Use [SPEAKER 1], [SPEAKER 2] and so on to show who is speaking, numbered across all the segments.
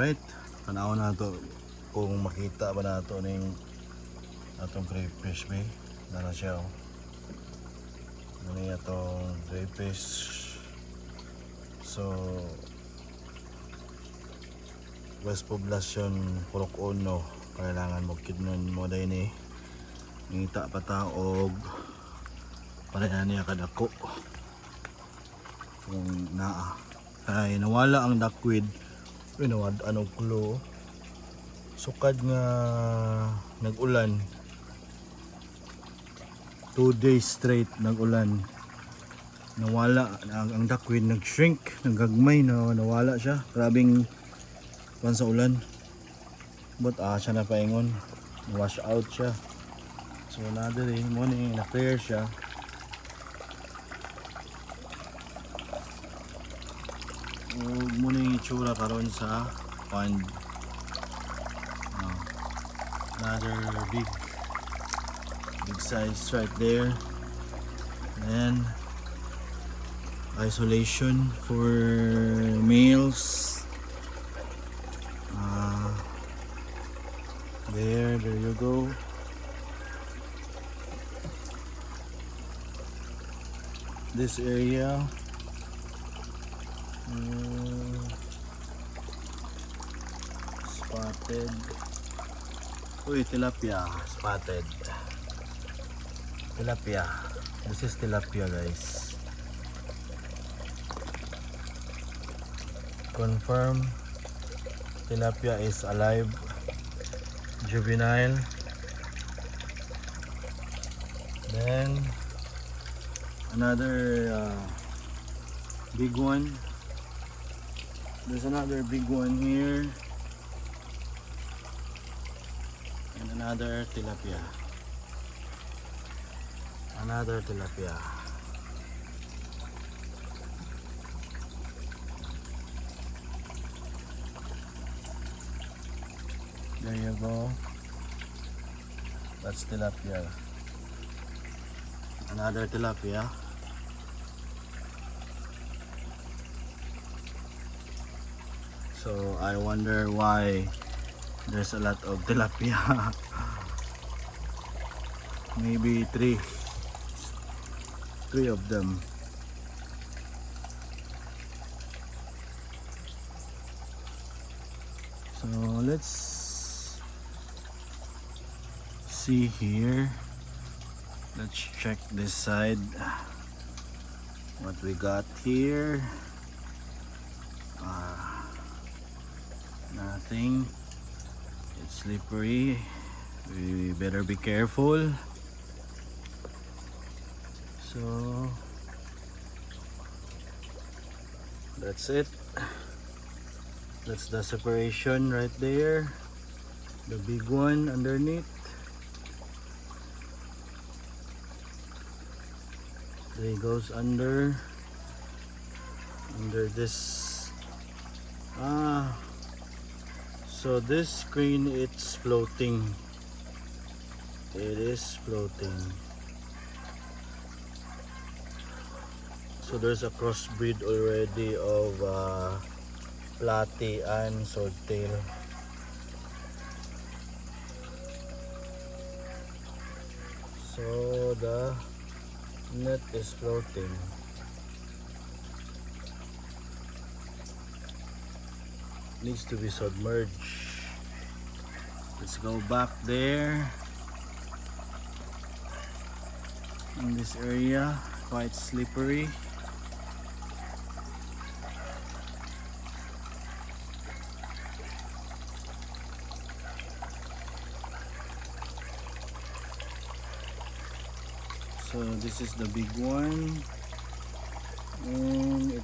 [SPEAKER 1] Alright, tanaw na to kung makita ba na to ning atong crayfish ba. Nara siya oh. Muni atong crayfish. So West Poblacion Purok Uno, kailangan mo kidnon mo dahil ni ngita pataog pareha niya kadako kung naa ay nawala ang duckweed. Pinawad anong clue sukad nga nag-ulan 2 days straight nag-ulan, nawala ang duckweed, nag-shrink, nagagmay, nawala siya. Grabing pan sa ulan, but siya na paingon, wash out siya. So another day mo ni na-clear siya. Muna yung itsura karon sa pond. Another big size right there. And isolation for males. There you go. This area spotted. Uy, tilapia spotted. Tilapia. This is tilapia, guys. Confirm tilapia is alive, juvenile. Then another big one. There's another big one here, and another tilapia. Another tilapia. There you go. That's tilapia. Another tilapia. So I wonder why there's a lot of tilapia. Maybe three of them. So let's see here. Let's check this side. What we got here? Nothing. It's slippery. We better be careful. So that's it. That's the separation right there. The big one underneath. There it goes under this. So this screen, it's floating. It is floating. So there's a crossbreed already of platy and swordtail. So the net is floating. Needs to be submerged. Let's go back there. In this area, quite slippery. So this is the big one, and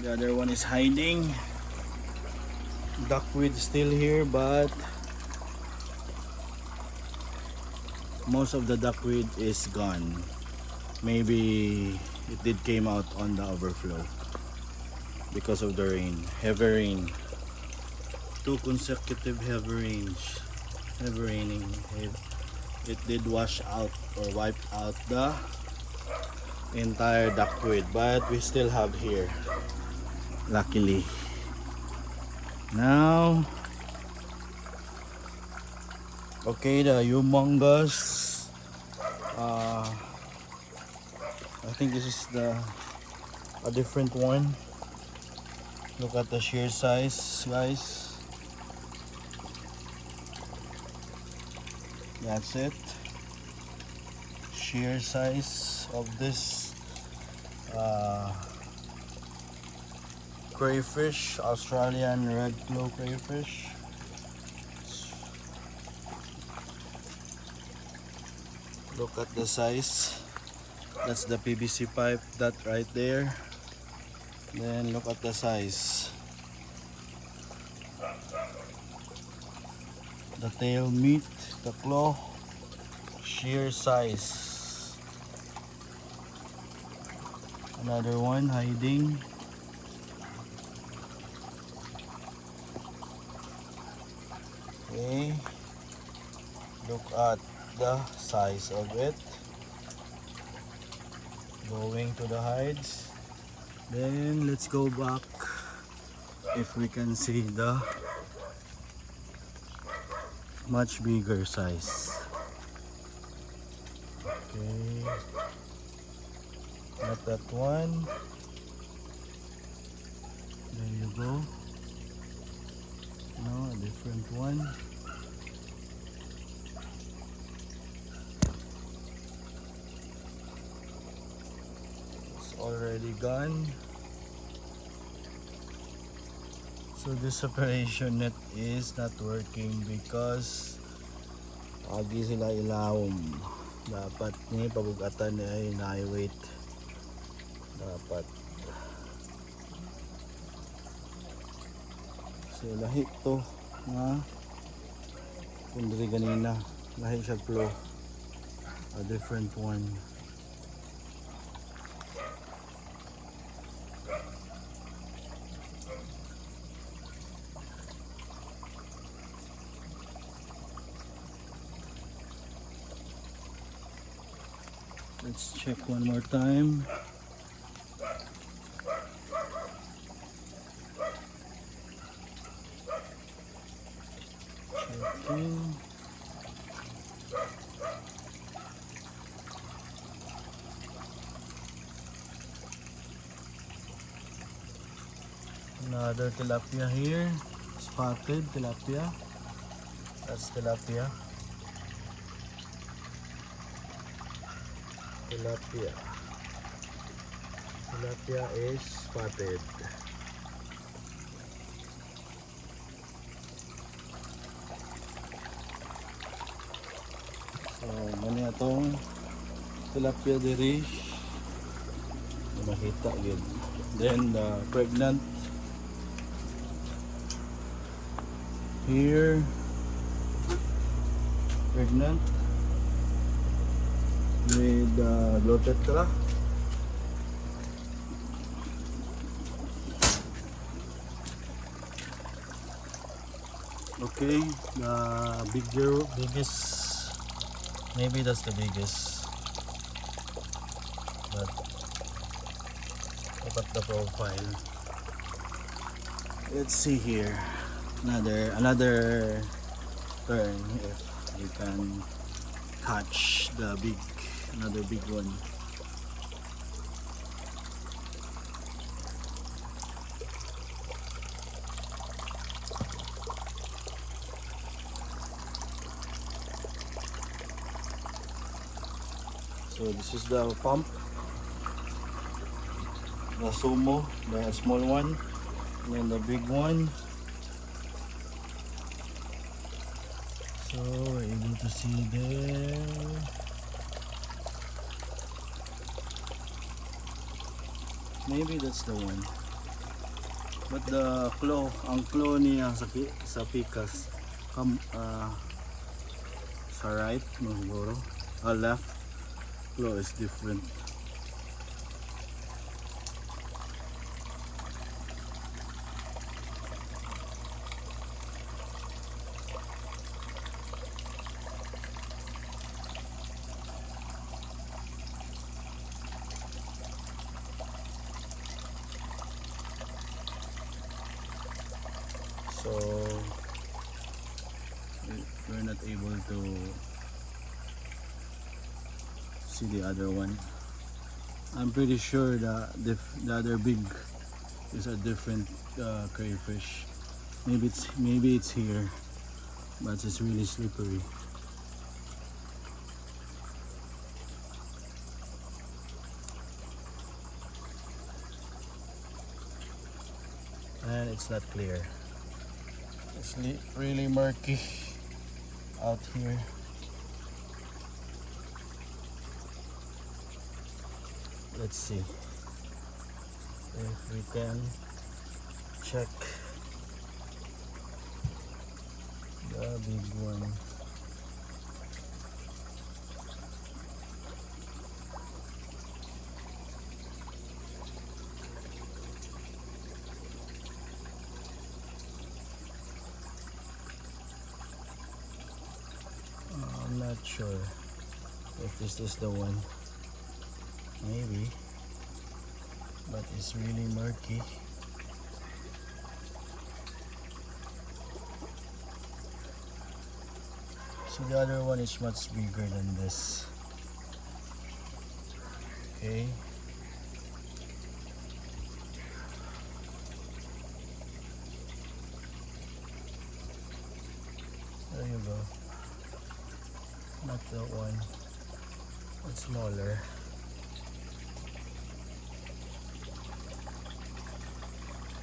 [SPEAKER 1] the other one is hiding. Duckweed still here, but most of the duckweed is gone. Maybe it did came out on the overflow because of the rain, heavy rain. 2 consecutive heavy raining. It did wash out or wipe out the entire duckweed, but we still have here, luckily. Now, okay, the humongous. I think this is a different one. Look at the sheer size, guys. That's it. Sheer size of this crayfish, Australian red claw crayfish. Look at the size. That's the PVC pipe, that right there. Then look at the size. The tail meat, the claw, sheer size. Another one hiding. Okay, look at the size of it. Going to the hides. Then let's go back if we can see the much bigger size. Okay, not that one. There you go. No, a different one. It's already gone. So this separation net is not working because agi sila ilawom. Dapat ni pabugatan ay na-weight. Dapat. So lahi to nga kung diri ganina lahi siya flow. A different one. Let's check one more time. Checking. Another tilapia here. Spotted tilapia. That's tilapia. Tilapia is spotted. So, muna itong tilapia diri. Nakita yun. Then, pregnant. Here. Pregnant. With bloated ka. Okay, the biggest, maybe that's the biggest, but look at the profile. Let's see here, another turn if you can catch the another big one. So this is the pump, the sumo, the small one, and then the big one. So we're able to see there. Maybe that's the one. But the claw, ang claw niya sa pikas, sa right, siguro, left claw is different. So we're not able to see the other one. I'm pretty sure the other big is a different crayfish. Maybe it's here, but it's really slippery. And it's not clear. It's really murky out here. Let's see if we can check the big one. I'm not sure if this is the one. Maybe, but it's really murky. So the other one is much bigger than this. Okay. There you go. Not that one. It's smaller.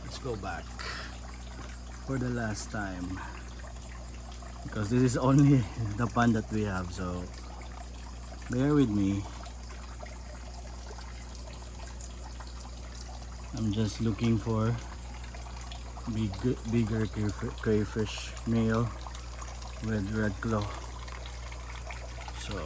[SPEAKER 1] Let's go back for the last time, because this is only the pond that we have, so bear with me. I'm just looking for bigger crayfish, male with red claw. So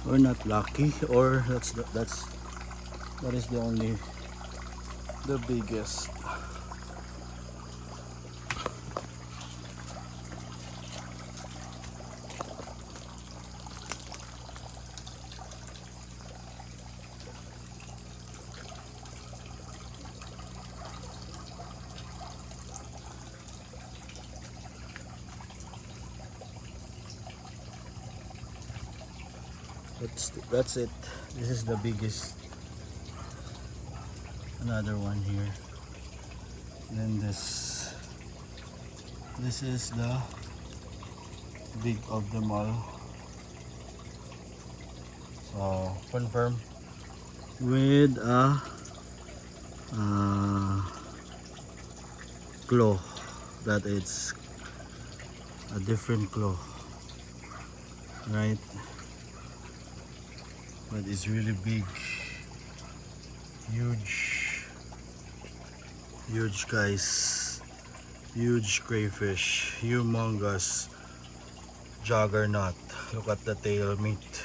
[SPEAKER 1] we're not lucky, or that is the biggest. That's it. This is the biggest. Another one here. Then this is the big of them all. So confirm with a claw that it's a different claw, right? But it's really big, huge guys, huge crayfish, humongous juggernaut. Look at the tail meat.